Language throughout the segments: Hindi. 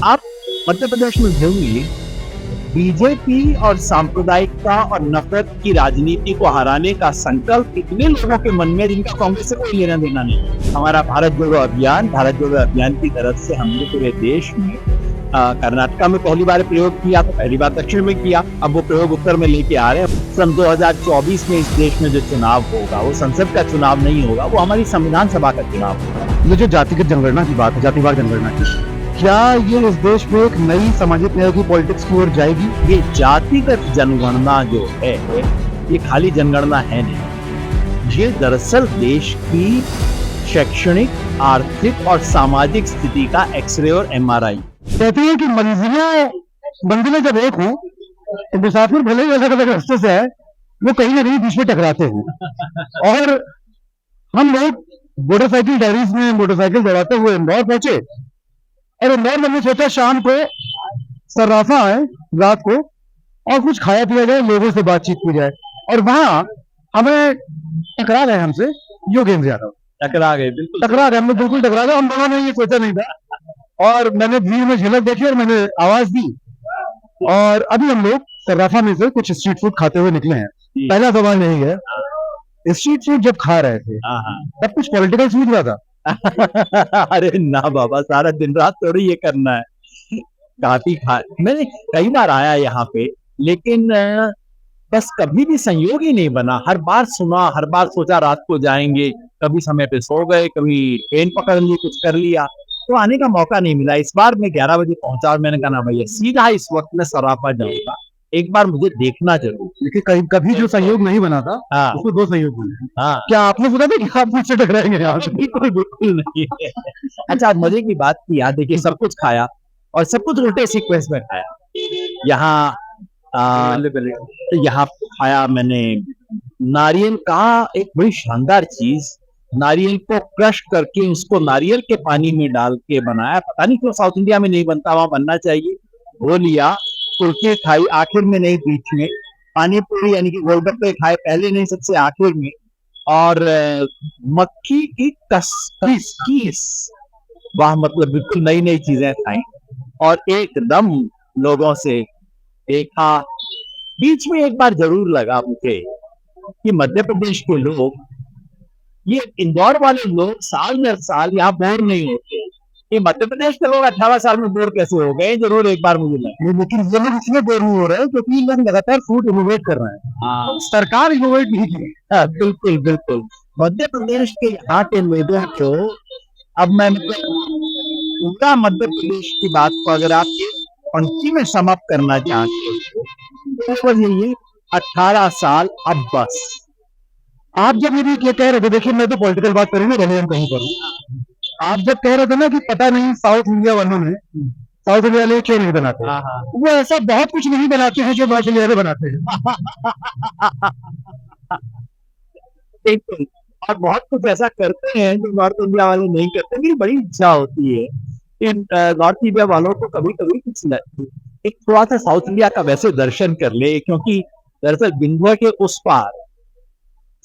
आप मध्य प्रदेश में होंगे, बीजेपी और सांप्रदायिकता और नफरत की राजनीति को हराने का संकल्प इतने लोगों के मन में जिनका कांग्रेस से कोई लेना देना नहीं। हमारा भारत जोड़ो अभियान की तरफ से हमने पूरे देश में कर्नाटका में पहली बार प्रयोग किया, तो पहली बार दक्षिण में किया, अब वो प्रयोग उत्तर में लेके आ रहे हैं। सन 2024 में इस देश में जो चुनाव होगा वो संसद का चुनाव नहीं होगा, वो हमारी संविधान सभा का चुनाव होगा। ये जो जातिगत जनगणना की बात है, जातिवार जनगणना की, क्या ये इस देश में एक नई सामाजिक न्याय की पॉलिटिक्स की ओर जाएगी? ये जातिगत जनगणना जो है ये खाली जनगणना है नहीं, ये दरअसल देश की शैक्षणिक, आर्थिक और सामाजिक स्थिति का एक्सरे और MRI। कहते हैं कि मंजिलें जब एक हो तो मुसाफिर भले ही अलग अलग रास्ते से है, वो कहीं ना कहीं बीच में टकराते हैं। और हम लोग मोटरसाइकिल डायरीज में मोटरसाइकिल दौड़ाते हुए इंदौर पहुंचे, और इंदौर में हमने सोचा शाम को सर्राफा आए रात को और कुछ खाया पिया जाए, लोगों से बातचीत की जाए। और वहां हमें टकरा गए, हमसे योगेंद्र यादव टकरा गए, बिल्कुल टकरा गए, हमने बिल्कुल टकरा गए। हम दोनों ने ये सोचा नहीं था, और मैंने भीड़ में झलक देखी और मैंने आवाज दी। और अभी हम लोग सर्राफा में से कुछ स्ट्रीट फूड खाते हुए निकले हैं। पहला सवाल यही है, स्ट्रीट फूड जब खा रहे थे तब कुछ पॉलिटिकल सूझ रहा था? अरे ना बाबा, सारा दिन रात थोड़ी ये करना है। काफी मैंने कई बार आया यहाँ पे, लेकिन बस कभी भी संयोग ही नहीं बना। हर बार सुना, हर बार सोचा रात को जाएंगे, कभी समय पे सो गए, कभी ट्रेन पकड़ ली, कुछ कर लिया, तो आने का मौका नहीं मिला। इस बार मैं 11 बजे पहुंचा और मैंने कहा ना भैया, सीधा इस वक्त में सराफा जाऊंगा, एक बार मुझे देखना जरूर। देखिए, कभी जो संयोग नहीं बना था, उसको दो संयोग बने। क्या आपने सोचा था कि आप मुझसे टकराएंगे यहाँ से? बिल्कुल नहीं। अच्छा, मजे की बात की याद, देखिए सब कुछ खाया और सब कुछ उल्टे सीक्वेंस में खाया। यहाँ खाया मैंने नारियल का एक बड़ी शानदार चीज, नारियल को क्रश करके उसको नारियल के पानी में डाल के बनाया। पता नहीं क्यों साउथ इंडिया में नहीं बनता, वहां बनना चाहिए। वो लिया, कुल्फी खाई आखिर में, नहीं बीच में। पानी पूरी यानी कि गोलगप्पे खाए पहले नहीं, सबसे आखिर में। और मक्खी की किस, वाह, मतलब बिल्कुल नई नई चीजें खाई और एकदम लोगों से देखा। बीच में एक बार जरूर लगा मुझे कि मध्य प्रदेश के लोग, ये इंदौर वाले लोग साल दर साल यहाँ बोर नहीं होते। ये मध्य प्रदेश के लोग 18 साल में बोर कैसे हो गए, जरूर एक बार मुझे लगा। लेकिन ये लोग इसलिए बोर हो रहे हैं क्योंकि ये लोग लगातार फूड इनोवेट कर रहे हैं। सरकार इनोवेट नहीं की। बिल्कुल बिल्कुल। मध्य प्रदेश के यहाँ के लोगों को, अब मैं पूरा मध्य प्रदेश की बात को अगर आप पंक्ति में समाप्त करना चाहते हो तो यही 18 साल अब बस। आप जब ये कह रहे थे, देखिए मैं तो पॉलिटिकल बात करेंगे, रहे हम कहीं पर। आप जब कह रहे थे ना कि पता नहीं साउथ इंडिया वालों ने, साउथ इंडिया वाले क्यों नहीं बनाते, वो ऐसा बहुत कुछ नहीं बनाते हैं जो नॉर्थ इंडिया वाले बनाते हैं। और बहुत कुछ ऐसा करते हैं जो नॉर्थ इंडिया वाले नहीं करते। मेरी बड़ी इच्छा होती है इन नॉर्थ इंडिया वालों को कभी कभी कुछ एक थोड़ा सा साउथ इंडिया का वैसे दर्शन कर ले, क्योंकि दरअसल बिंदुआ के उस पार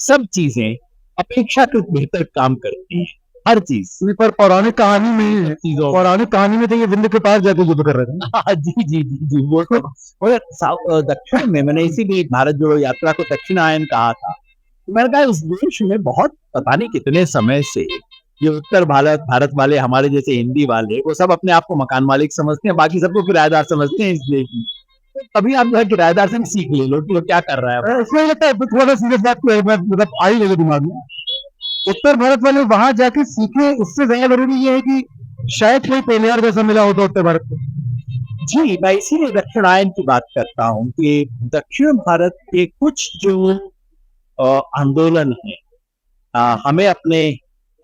सब चीजें अपेक्षाकृत बेहतर काम करती हैं, हर चीज। पर पौराणिक कहानी में तो ये विंध्य के पास जाके युद्ध कर रहे थे। जी वो तो दक्षिण में, मैंने इसीलिए भारत जोड़ो यात्रा को दक्षिणायन कहा था। मैंने कहा उस देश में बहुत पता नहीं कितने समय से ये उत्तर भारत वाले, हमारे जैसे हिंदी वाले, वो सब अपने आप को मकान मालिक समझते हैं, बाकी सबको किराएदार समझते हैं इस देश में। तभी आप जो है किराएदार से सीख ले लो कि वो क्या कर रहा है। इसमें लगता है थोड़ा सीरियस बात को मतलब आई मेरे दिमाग में, उत्तर भारत वाले वहां जाके सीखे, उससे ज्यादा जरूरी ये है कि शायद कोई पेलियर जैसा मिला हो तो उत्तर भारत को। जी, मैं इसीलिए दक्षिणायन की बात करता हूँ कि दक्षिण भारत के कुछ जो आंदोलन है, हमें अपने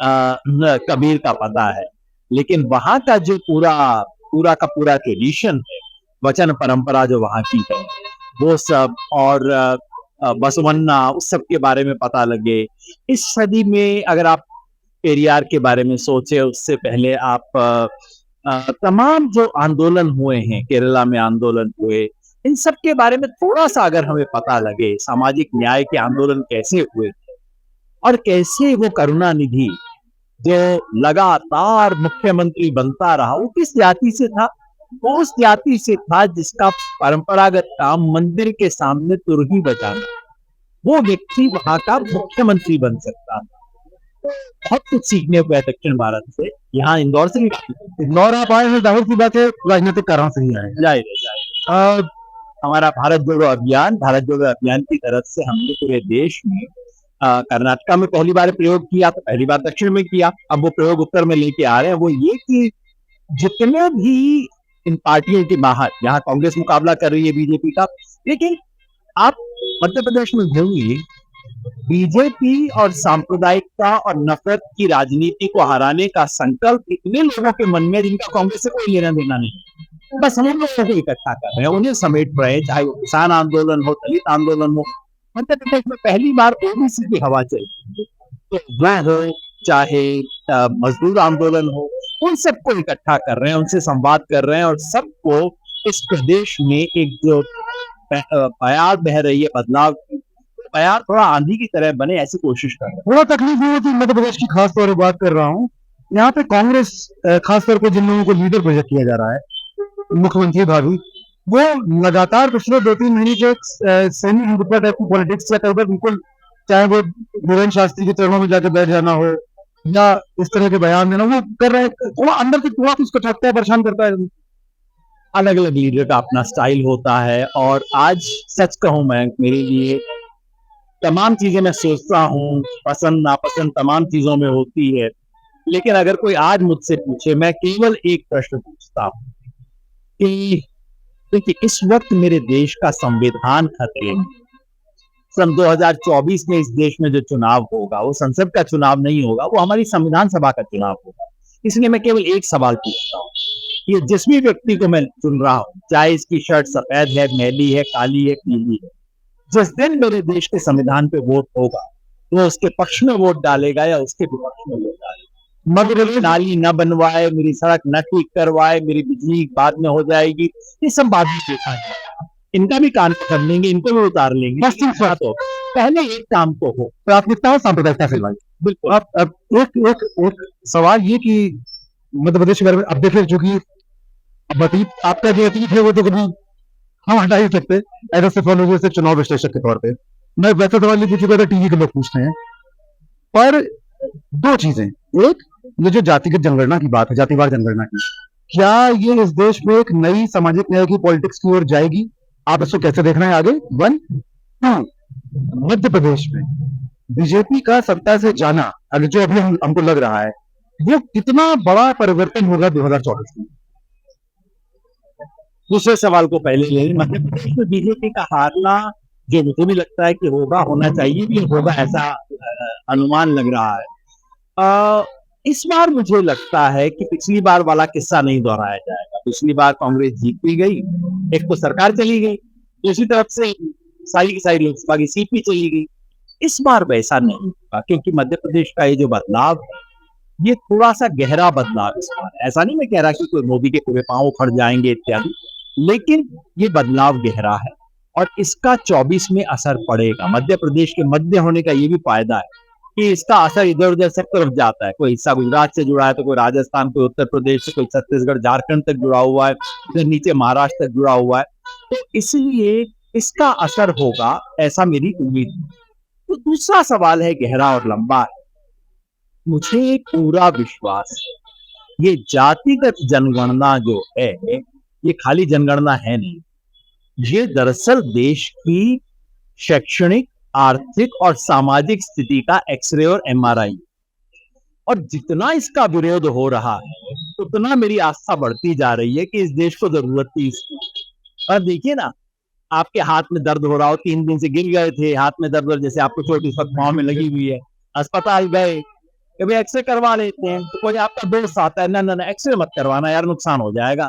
कबीर का पता है, लेकिन वहां का जो पूरा का पूरा ट्रेडिशन है, वचन परंपरा जो वहां की है, वो सब, और बसवन्ना, उस सब के बारे में पता लगे। इस सदी में अगर आप पेरियार के बारे में सोचे, उससे पहले आप तमाम जो आंदोलन हुए हैं, केरला में आंदोलन हुए, इन सब के बारे में थोड़ा सा अगर हमें पता लगे, सामाजिक न्याय के आंदोलन कैसे हुए और कैसे वो करुणानिधि जो लगातार मुख्यमंत्री बनता रहा, वो किस जाति से था, वो उस जाति से था जिसका परंपरागत काम मंदिर के सामने तुरही बजाना। वो व्यक्ति वहां का मुख्यमंत्री बन सकता था। बहुत कुछ सीखने को है दक्षिण भारत से, यहाँ इंदौर से भी इंदौर आप आए हैं, जाहिर सी बात है राजनीतिक कारण से ही आए जाए। हमारा भारत जोड़ो अभियान की तरफ से हमने पूरे देश में कर्नाटका में पहली बार प्रयोग किया, तो पहली बार दक्षिण में किया, अब वो प्रयोग उत्तर में लेके आ रहे हैं। वो ये कि जितने भी इन पार्टियों के बाहर, यहाँ कांग्रेस मुकाबला कर रही है बीजेपी का, लेकिन आप मध्य प्रदेश में देखेंगे बीजेपी और सांप्रदायिकता और नफरत की राजनीति को हराने का संकल्प इतने लोगों के मन में जिनका कांग्रेस से कोई लेना देना नहीं, बस हम लोगों को इकट्ठा कर रहे हैं, उन्हें समेट रहे हैं, चाहे वो किसान आंदोलन हो, दलित आंदोलन हो। मध्य प्रदेश में पहली बार ओबीसी की हवा चली, तो वह हो चाहे मजदूर आंदोलन हो, उन सबको इकट्ठा कर रहे हैं, उनसे संवाद कर रहे हैं और सबको इस प्रदेश में एक जो बयार बह रही है बदलाव की, बयार थोड़ा आंधी की तरह बने, ऐसी कोशिश कर रहे हैं। थोड़ा तकलीफ ये होती है, मध्य प्रदेश की खास तौर पर बात कर रहा हूँ, यहाँ पे कांग्रेस खास तौर पर जिन लोगों को लीडर प्रोजेक्ट किया जा रहा है, मुख्यमंत्री भाभी, वो लगातार पिछले 2-3 महीने जो सेमी हिंदुत्व टाइप की पॉलिटिक्स का कर बिल्कुल, चाहे वो वीरेंद्र शास्त्री के चरणों में जाकर बैठ जाना हो या इस तरह के बयान देना, वो कर रहे हैं। थोड़ा अंदर से थोड़ा कुछ कटकता है, परेशान करता है। अलग अलग लीडर का अपना स्टाइल होता है, और आज सच कहूं मैं, मेरे लिए तमाम चीजें मैं सोचता हूँ, पसंद नापसंद तमाम चीजों में होती है, लेकिन अगर कोई आज मुझसे पूछे, मैं केवल एक प्रश्न पूछता हूँ कि देखिए, इस वक्त मेरे देश का संविधान खतरे में। सन 2024 में इस देश में जो चुनाव होगा वो संसद का चुनाव नहीं होगा, वो हमारी संविधान सभा का चुनाव होगा। इसलिए मैं केवल एक सवाल पूछता हूँ, ये जिस भी व्यक्ति को मैं चुन रहा हूँ, चाहे इसकी शर्ट सफेद है, मैली है, काली है, पीली है, जिस दिन मेरे देश के संविधान पे वोट होगा, वो उसके पक्ष में वोट डालेगा या उसके विपक्ष में वोट डालेगा। मध्य प्रदेश नाली न बनवाए, मेरी सड़क न ठीक करवाए, मेरी बिजली बाद में हो जाएगी, ये सब बाद में देखा है, इनका भी काम कर लेंगे, इनको भी उतार लेंगे। तो पहले एक काम तो हो, प्राथमिकता और सांप्रदायिकता से भाई। बिल्कुल। अब एक सवाल ये कि मध्य प्रदेश के बारे में अब देखिए, जो कि अतीत आपका जो अतीत है वो तो कभी हम हटा ही सकते एज ए से चुनाव विश्लेषक के तौर पे। मैं वैसे सवाल नहीं पूछूंगा, तो टीवी के लोग पूछते हैं, पर दो चीजें, एक ये जो जातिगत जनगणना की बात है, जातिवार जनगणना की, क्या ये इस देश में एक नई सामाजिक न्याय की पॉलिटिक्स की ओर जाएगी? आप इसको कैसे देख रहे हैं आगे? 1 2 मध्य प्रदेश में बीजेपी का सत्ता से जाना, अगर जो अभी हमको लग रहा है, वो कितना बड़ा परिवर्तन होगा 2024 में? दूसरे सवाल को पहले ले लें। मध्य प्रदेश में बीजेपी का हारना जो मुझे भी लगता है कि होगा, होना चाहिए भी होगा, ऐसा अनुमान लग रहा है। इस बार मुझे लगता है कि पिछली बार वाला किस्सा नहीं दोहराया जाएगा। पिछली बार कांग्रेस जीत भी गई, एक तो सरकार चली गई, दूसरी तरफ से सारी की सारी लोकसभा की सीट भी चली गई। इस बार वैसा नहीं होगा, क्योंकि मध्य प्रदेश का ये जो बदलाव है, ये थोड़ा सा गहरा बदलाव इस बार। ऐसा नहीं मैं कह रहा कि कोई मोदी के पूरे पांव उखड़ जाएंगे इत्यादि, लेकिन ये बदलाव गहरा है और इसका 24 में असर पड़ेगा। मध्य प्रदेश के मध्य होने का ये भी फायदा है कि इसका असर इधर उधर सब तरफ जाता है। कोई हिस्सा गुजरात से जुड़ा है, तो कोई राजस्थान, कोई उत्तर प्रदेश से, कोई छत्तीसगढ़, झारखंड तक जुड़ा हुआ है, इधर नीचे महाराष्ट्र तक जुड़ा हुआ है, तो इसलिए इसका असर होगा, ऐसा मेरी उम्मीद है। तो दूसरा सवाल है गहरा और लंबा है। मुझे पूरा विश्वास है ये जातिगत जनगणना जो है, ये खाली जनगणना है नहीं, ये दरअसल देश की शैक्षणिक, आर्थिक और सामाजिक स्थिति का एक्सरे और एमआरआई। और जितना इसका विरोध हो रहा है, उतना मेरी आस्था बढ़ती जा रही है कि इस देश को जरूरत थी इसकी। और देखिए ना, आपके हाथ में दर्द हो रहा हो, 3 दिन से गिर गए थे, हाथ में दर्द, जैसे आपको चोट इस वक्त पांव में लगी हुई है, अस्पताल गए, कभी एक्सरे करवा लेते हैं, तो कोई आपका दोस्त आता है, ना एक्सरे मत करवाना यार, नुकसान हो जाएगा।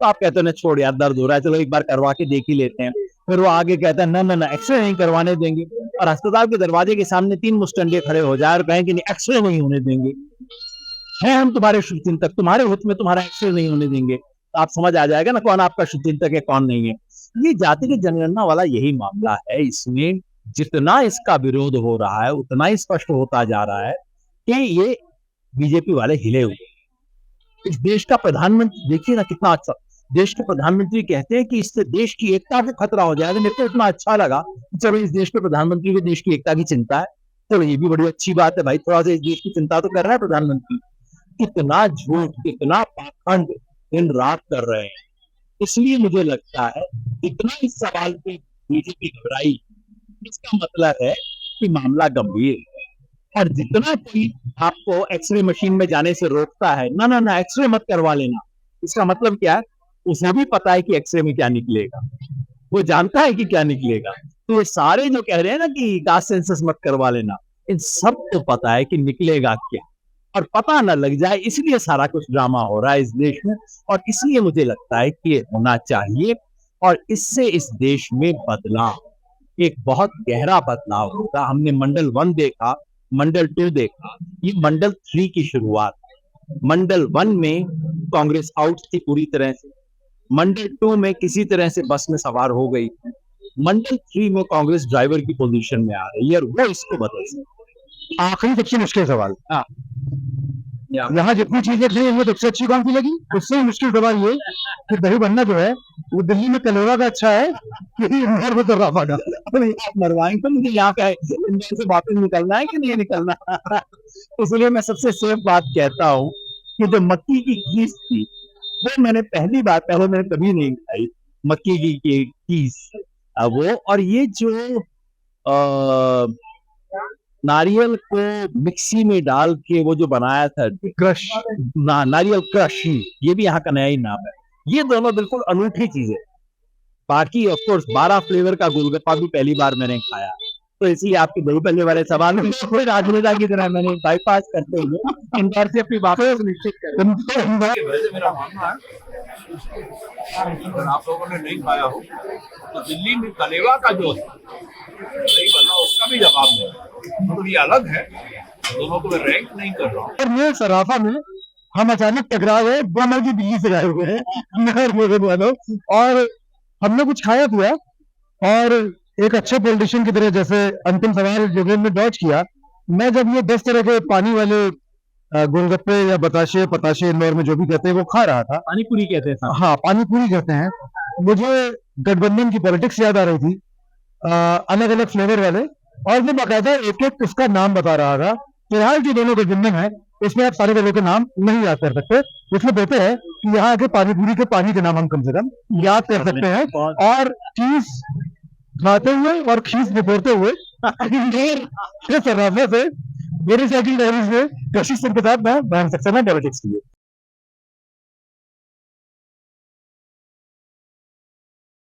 तो आप कहते हैं छोड़ यार, दर्द हो रहा है, चलो एक बार करवा के देख ही लेते हैं। फिर वो आगे कहता है ना एक्सरे नहीं करवाने देंगे, और अस्पताल के दरवाजे के सामने 3 मुस्टंडे खड़े हो जाए और कहें कि नहीं, एक्सरे नहीं होने देंगे, है हम तुम्हारे शुभचिंतक, तुम्हारे हित में तुम्हारा एक्सरे नहीं होने देंगे। तो आप समझ आ जाएगा ना कौन आपका शुभचिंतक है, कौन नहीं है। ये जातिगत जनगणना वाला यही मामला है। इसमें जितना इसका विरोध हो रहा है, उतना ही स्पष्ट होता जा रहा है कि ये बीजेपी वाले हिले हुए। इस देश का प्रधानमंत्री देखिए ना, कितना अच्छा, देश के प्रधानमंत्री कहते हैं कि इससे देश की एकता को खतरा हो जाएगा। मेरे को इतना अच्छा लगा कि चलो इस देश के प्रधानमंत्री को देश की एकता की चिंता है, चलो ये भी बड़ी अच्छी बात है भाई, थोड़ा सा इस देश की चिंता तो कर रहा है प्रधानमंत्री। कितना झूठ, कितना पाखंड दिन रात कर रहे हैं। इसलिए मुझे लगता है इतना इस सवाल पे बीजेपी घबराई, इसका मतलब है कि मामला गंभीर है। और जितना कोई आपको एक्सरे मशीन में जाने से रोकता है, ना ना ना एक्सरे मत करवा लेना, इसका मतलब क्या है, उसे भी पता है कि एक्सरे में क्या निकलेगा, वो जानता है कि क्या निकलेगा। तो ये सारे जो कह रहे हैं ना कि कास्ट सेंसस मत करवा लेना, इन सब को पता है कि निकलेगा क्या, और पता ना लग जाए इसलिए सारा कुछ ड्रामा हो रहा है इस देश में। और इसलिए मुझे लगता है कि ये होना चाहिए, और इससे इस देश में बदलाव, एक बहुत गहरा बदलाव होगा। हमने मंडल 1 देखा, मंडल 2 देखा, ये मंडल 3 की शुरुआत। मंडल 1 में कांग्रेस आउट थी पूरी तरह से, मंडल 2 में किसी तरह से बस में सवार हो गई, मंडल 3 में कांग्रेस ड्राइवर की पोजीशन में आ रही है, और वो इसको बदल सकती आखिरी सबसे मुश्किल सवाल, है। यहाँ जितनी चीजें थी उनमें सबसे अच्छी कौन सी लगी? उससे मुश्किल सवाल ये कि दही बन्ना जो है वो दिल्ली में कलोरा का अच्छा है कि इंदौर में दर्राफा का? आप मरवाएंगे तो मुझे यहाँ पे इंदौर से वापस निकलना है कि नहीं निकलना। इसलिए मैं सबसे सेफ बात कहता हूँ कि जो मक्की की खीस थी, वो मैंने पहली बार, पहले मैंने कभी नहीं खाई मक्की की खीस, वो। और ये जो नारियल को मिक्सी में डाल के वो जो बनाया था क्रश, नारियल क्रश, ये भी यहाँ का नया ही नाम है। ये दोनों बिल्कुल अनूठी चीजें। बाकी ऑफ कोर्स 12 फ्लेवर का गोलगप्पा भी पहली बार मैंने खाया, तो इसलिए आपके दही पल्ले वाले सवाल में कोई राजनेता की तरह मैंने बाईपास करते हुए इंदौर से अपनी वापस निश्चित कर। वैसे मेरा मानना है, अगर आप लोगों ने नहीं खाया हो तो दिल्ली में कलेवा का जो दही बना उसका भी जवाब नहीं, तो ये अलग है, दोनों को मैं रैंक नहीं कर रहा हूँ। और ये सराफा में हम अचानक टकरा गए, दोनों की दिल्ली से आए हुए हैं मैं मेरे वालों, और हमने कुछ खाया पिया, और एक अच्छे पॉलिटिशियन की तरह जैसे अंतिम सवाल जोगेन ने डॉज किया, मैं जब ये 10 तरह के पानी वाले गोलगप्पे या बताशे पताशे इंदौर में जो भी कहते हैं वो खा रहा था, पानी पूरी कहते हैं। हाँ पानी पूरी कहते हैं, मुझे गठबंधन की पॉलिटिक्स याद आ रही थी, अलग अलग फ्लेवर वाले, और मैं बाकायदा एक एक इसका नाम बता रहा था। फिलहाल जो दोनों गठबंधन है इसमें आप सारे दलों के नाम नहीं याद कर सकते, इसलिए बेहतर है कि यहाँ आके पानीपुरी के पानी के नाम हम कम से कम याद कर सकते हैं, और चीज खाते हुए और खीस बिपोरते हुए इंदौर के सराफे से मेरी साइकिल डायरी से कशिश सिंह के साथ मैं सक्सेना पॉलिटिक्स की।